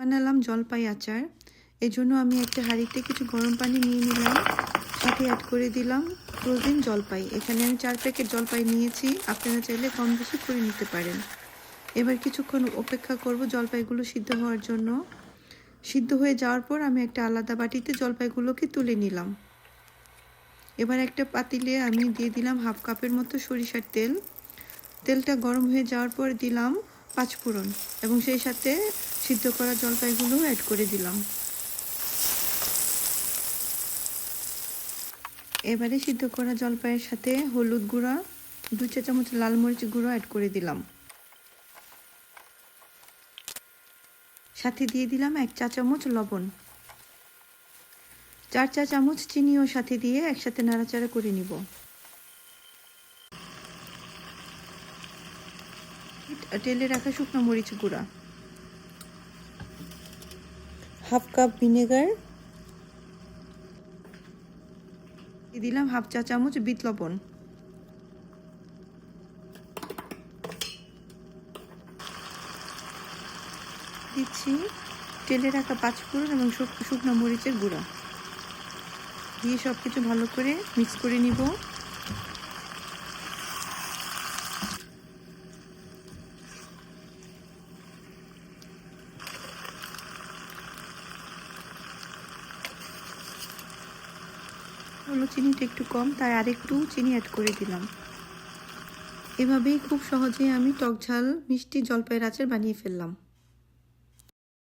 বানালাম জলপাই আচার। এজন্য আমি একটা হাঁড়িতে কিছু গরম পানি নিয়ে নিলাম, সাথে অ্যাড করে দিলাম ফ্রোজেন জলপাই। এখানে আমি 4 প্যাকেট জলপাই নিয়েছি, আপনারা চাইলে কম বেশি করে নিতে পারেন। এবার কিছুক্ষণ অপেক্ষা করব জলপাইগুলো সিদ্ধ হওয়ার জন্য। সিদ্ধ হয়ে যাওয়ার পর আমি একটা আলাদা বাটিতে জলপাইগুলোকে তুলে নিলাম। এবার একটা পাতিলে আমি দিয়ে দিলাম 1/2 কাপের মতো সরিষার তেল। তেলটা গরম হয়ে যাওয়ার পর দিলাম 5 ফোড়ন এবং সেই সাথে সিদ্ধ করা জলপাইগুলো অ্যাড করে দিলাম। এবারে সিদ্ধ করা জলপাইয়ের সাথে হলুদ গুঁড়া, 2 চা চামচ লাল মরিচ গুঁড়ো অ্যাড করে দিলাম। সাথে দিয়ে দিলাম 1 চা চামচ লবণ, 4 চা চামচ চিনিও সাথে দিয়ে একসাথে নাড়াচাড়া করে নিব। টেলে রাখা শুকনো মরিচ গুঁড়া, 1/2 কাপ ভিনেগার, দিয়ে দিলাম 1/2 চা চামচ বিট লবণ। দিচ্ছি তেলে রাখা 5 ফোড়ন এবং শুকনো মরিচের গুঁড়া দিয়ে সব কিছু ভালো করে মিক্স করে নিব। হলো চিনিটা একটু কম, তাই আরেকটু চিনি অ্যাড করে দিলাম। এভাবেই খুব সহজেই আমি টক ঝাল মিষ্টি জলপাইয়ের আচার বানিয়ে ফেললাম।